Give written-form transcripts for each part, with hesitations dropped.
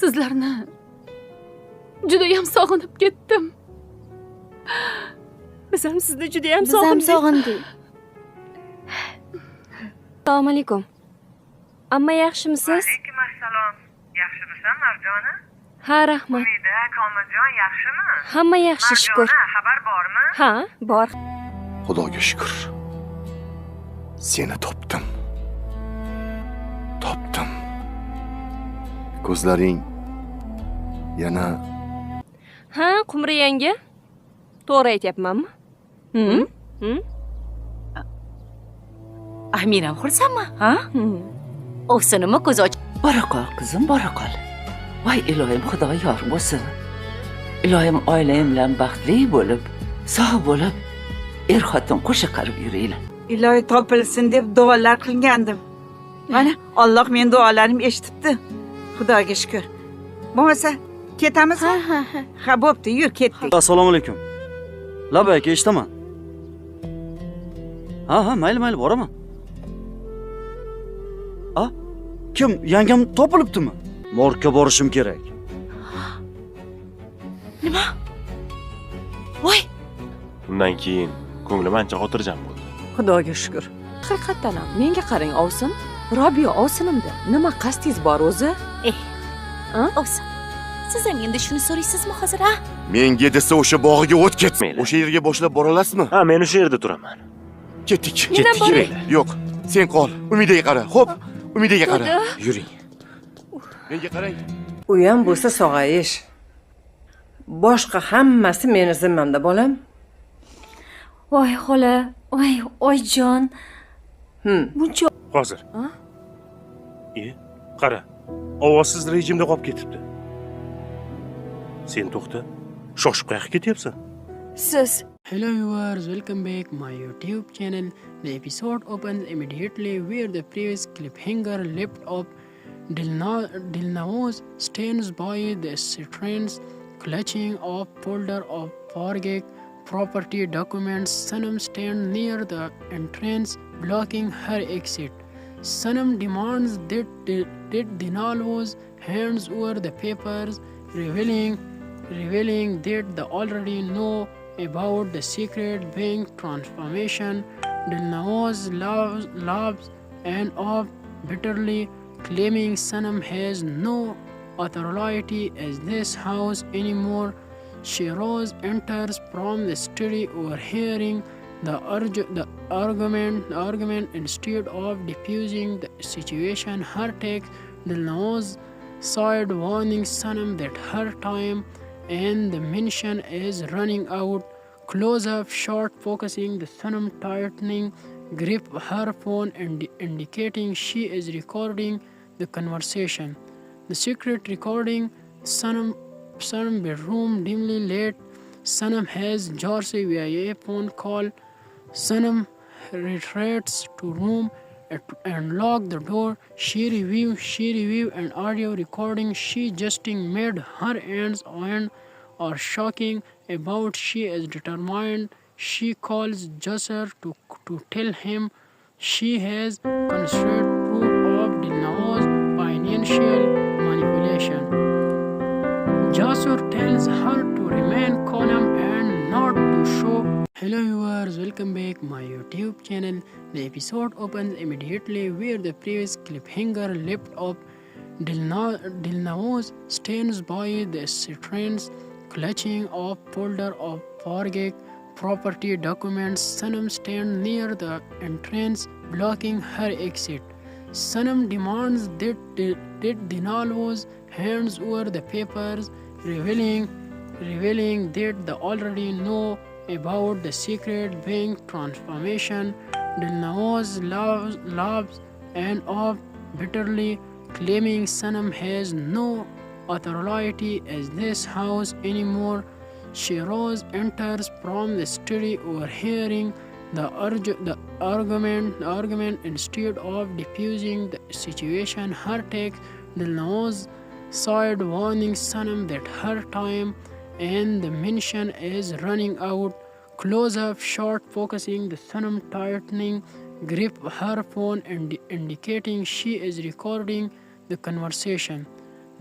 Sizlarni judayam sog'inib ketdim. Biz ham sizni judayam sog'indik. Assalomu alaykum. Amma yaxshimisiz? Alaykum assalom. Yaxshimisan Marjona? Ha, rahmat. Umida, Komiljon yaxshimi? Hamma yaxshi, shukr. Marjona, xabar bormi? Ha, bor. Xudoga shukr. Seni topdim. Topdim. Ko'zlaring yana Ha, Qumri yanga. To'g'ri aytyapmanmi? Aminam xursandmi, ha? Ovsinimi ko'z och. Bora qol qizim, bora qol. Voy ilohim, Xudo yor bo'lsin. Ilohim oilang bilan baxtli bo'lib, sog' bo'lib, xotin qo'sha qarib yuringlar. Ilohi topilsin deb duolar qilgandim. Mana Alloh men duolarimni eshitibdi. Xudoga shukr. Bo'lmasa ketamizmi? Ha, bo'pti, yur ketdik. Assalomu alaykum. Laba aka, eshitaman. Ha, mayli, boraman. Kim? Yangam topilibdimi? Morgga borishim kerak. Nima? Voy, Undan keyin ko'nglim ancha xotirjam bo'ldi. Xudoga shukr. Haqiqatan ham menga qarang Ovsin. Robiya Ovsinimda nima qasdingiz bor o'zi? Ovsin. Siz ham endi shuni so'raysizmi hozir, ha? menga desa o'sha bog'iga o't ketsin. Mayli. O'sha yerga boshlab bora olasizmi? Ha, men o'sha yerda turaman. Ketdik. Yuring. Yo'q, sen qol. Umidaga qara. Xo'p, Umidaga qara. Yuring. Menga qarang. U ham bo'lsa sog'ayish. Boshqa hammasi meni zimmamda, bolam. Voy xola, voy oyjon. Buncha Hozir. Qara. Ovozsiz rejimda qolib ketibdi. Sen to'xta. Shoshib qayerga ketyapsan? siz Hello viewers, welcome back my YouTube channel. The episode opens immediately where the previous cliffhanger left off. Dilnaz stands by the strands, clutching a folder of Fargek property documents. Sanam stands near the entrance, blocking her exit. Sanam demands that Dilnaz hands over the papers, revealing that they already know about the secret bank transformation. Dilnaz laughs and off bitterly, claiming Sanam has no authority as this house anymore. Shiroz enters from the study, overhearing the argument. Instead of diffusing the situation, her takes Dilnaz side, warning Sanam that her time and the mission is running out. Close-up shot focusing the Sanam tightening grip her phone and indicating she is recording the conversation. The secret recording. Sanam bedroom dimly lit. Sanam has Jersey via phone call. Sanam retreats to room and lock the door. She review an audio recording. She just made her ends and are shocking about. She is determined. She calls Jasser to tell him she has constructed proof of Dilnaz's financial manipulation. Jasser tells her to remain calm and not to show. Hello viewers, welcome back my YouTube channel. The episode opens immediately where the previous cliffhanger left off. Dilnaz stands by the strands, clutching a folder of Fargek property documents. Sanam stands near the entrance, blocking her exit. Sanam demands that Dilnaz hands over the papers, revealing that they already know about the secret bank transformation. Dilnaz laughs and off bitterly, claiming Sanam has no authority as this house anymore. Shiroz enters from the study, overhearing the argument. Instead of diffusing the situation, her takes Dilnaz side, warning Sanam that her time and the mission is running out. Close-up shot focusing the Sanam tightening grip her phone and indicating she is recording the conversation.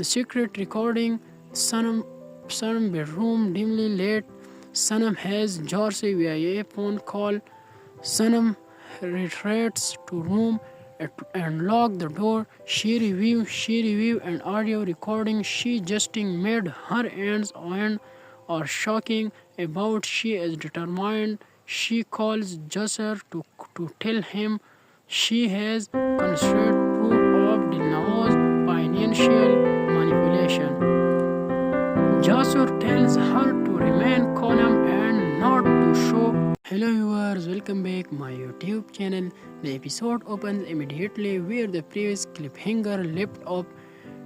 The secret recording. Sanam bedroom dimly lit. Sanam has Jorsey via a phone call. Sanam retreats to room and lock the door. She review an audio recording. She justing made her ends on or shocking about she is determined. She calls Jusser to tell him she has constructed proof of Dilnao's financial manipulation. Jasur tells her to remain calm and not to show. Hello viewers, welcome back my YouTube channel. The episode opens immediately where the previous cliffhanger left off.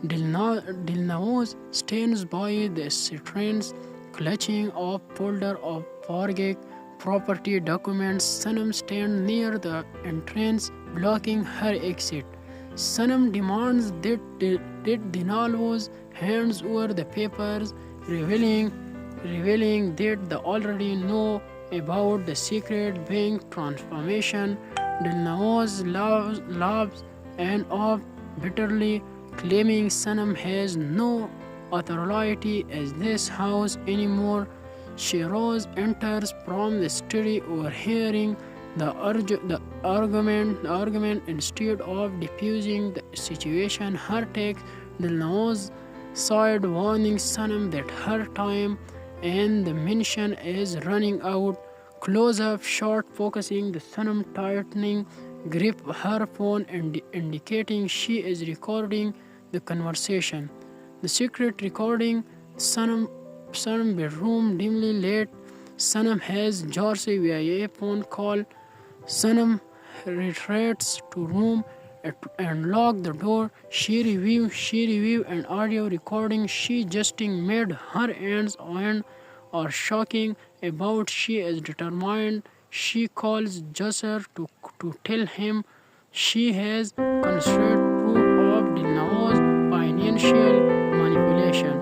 Dilnao stands by the strands, clutching a folder of Fargek property documents. Sanam stands near the entrance, blocking her exit. Sanam demands that Dinalvo's hands over the papers, revealing that they already know about the secret bank transformation. Dilnaoz laughs and off bitterly, claiming Sanam has no authority as this house anymore. Shiroz enters from the study, overhearing the argument. Instead of diffusing the situation, her takes Dilnaoz side, warning Sanam that her time and the mission is running out. Close-up shot focusing the Sanam tightening grip her phone and indicating she is recording the conversation. The secret recording. Sanam bedroom dimly lit. Sanam has Jorsey via a phone call. Sanam retreats to room and lock the door. She review an audio recording. She justing made her ends on or shocking about she is determined. She calls Jusser to tell him she has constructed proof of Dilnao's financial manipulation.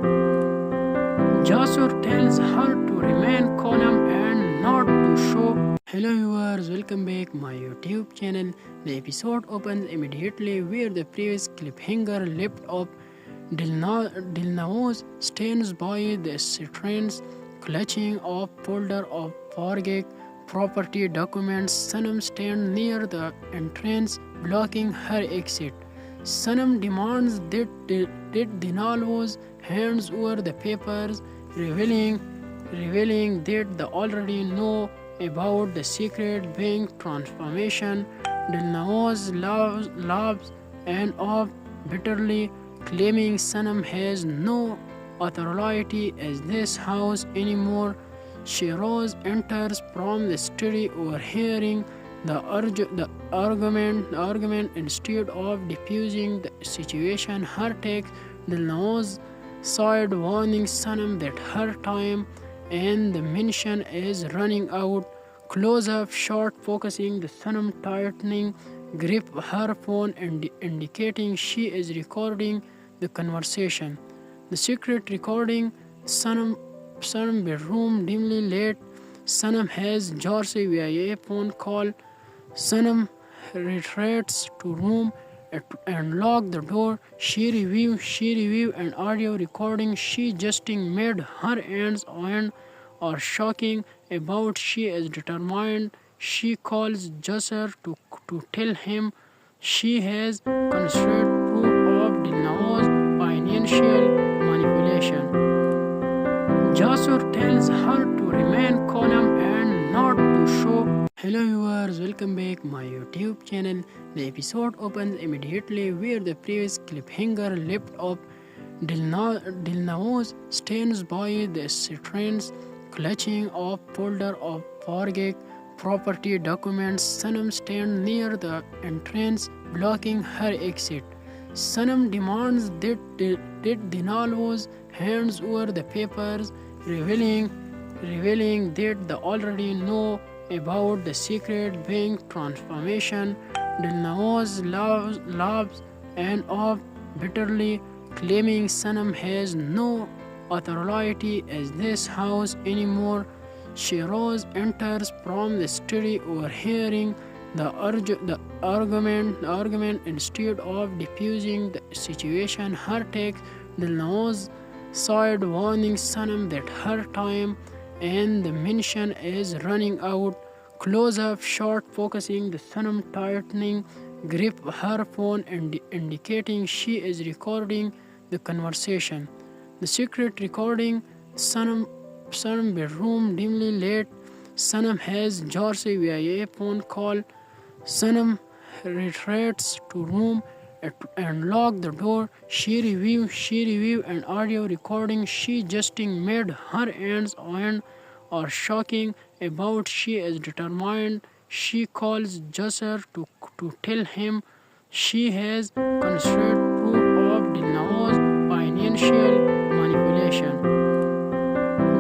Jasur tells her to remain calm and not to show. Hello viewers, welcome back my YouTube channel. The episode opens immediately where the previous cliffhanger left off. Dilnaoz stands by the strands, clutching a folder of Fargek property documents. Sanam stands near the entrance, blocking her exit. Sanam demands that Dinalvo's hands over the papers, revealing that they already know about the secret bank transformation. Dilnaoz laughs and off bitterly, claiming Sanam has no authority as this house anymore. Shiroz enters from the study, overhearing the argument... Instead of diffusing the situation, her takes Dilnaoz side, warning Sanam that her time and the mission is running out. Close-up shot focusing the Sanam tightening grip her phone and indicating she is recording the conversation. The secret recording. Sanam bedroom dimly lit. Sanam has Jorsey via a phone call. Sanam retreats to room and lock the door. She review an audio recording. She justing made her ends on or shocking about she is determined. She calls Jusser to tell him she has constructed proof of Dilnao's financial manipulation. Jasur tells her to remain calm and not to show. Hello viewers, welcome back my YouTube channel. The episode opens Dilnaoz side, warning Sanam that her time and the mission is running out. Close-up shot focusing the Sanam tightening grip her phone and indicating she is recording the conversation. The secret recording. Sanam bedroom dimly lit. Sanam has Jorsey via a phone call. Sanam retreats to room and lock the door. She review an audio recording. She justing made her ends on or shocking about she is determined. She calls Jusser to tell him she has constructed proof of Dilnao's financial manipulation. Jasur tells her to remain calm and not to show. Hello viewers, welcome back my YouTube channel. The episode opens immediately where the previous cliffhanger left off. Dilnaoz stands by the strands, clutching a folder of Fargek property documents. Sanam stands near the entrance, blocking her exit. Sanam demands that Dinalvo's hands over the papers, revealing that they already know about the secret bank transformation. Dilnaoz laughs and off bitterly, claiming Sanam has no authority as this house anymore. Shiroz enters from the study, overhearing the argument. Instead of diffusing the situation, her takes Dilnaz sighed, warning Sanam that her time and the mission is running out. Close up shot focusing the Sanam tightening grip her phone and indicating she is recording the conversation. The secret recording, Sanam bedroom dimly lit. Sanam has Jersey via a phone call. Sanam retreats to room and lock the door. She review an audio recording. She justing made her ends on or shocking about she is determined. She calls Jasser to tell him she has considered proof of Dilnaz's financial manipulation.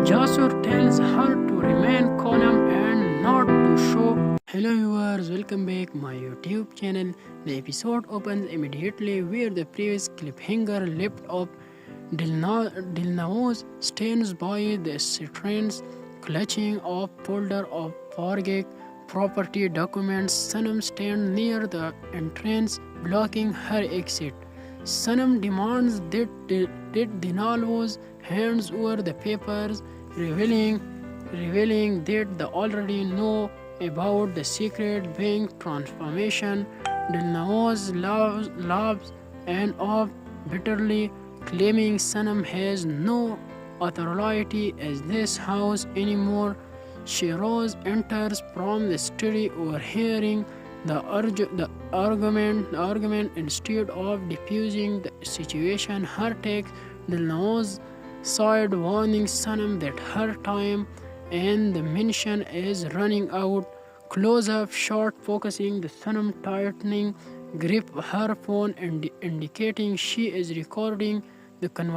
Jasser tells her to remain calm and not to show. Hello viewers, welcome back my YouTube channel. The episode opens immediately where the previous cliffhanger left off. Dilnaz stands by the strands, clutching a folder of Fargek property documents. Sanam stands near the entrance, blocking her exit. Sanam demands that Dilnaz hands over the papers, revealing that they already know about the secret bank transformation. Dilnaz laughs and off bitterly, claiming Sanam has no authority as this house anymore. Shiroz enters from the study, overhearing the argument. Instead of diffusing the situation, her takes Dilnaz side, warning Sanam that her time and the mission is running out. Close up shot focusing the Sanam tightening grip her phone and indicating she is recording the conversation.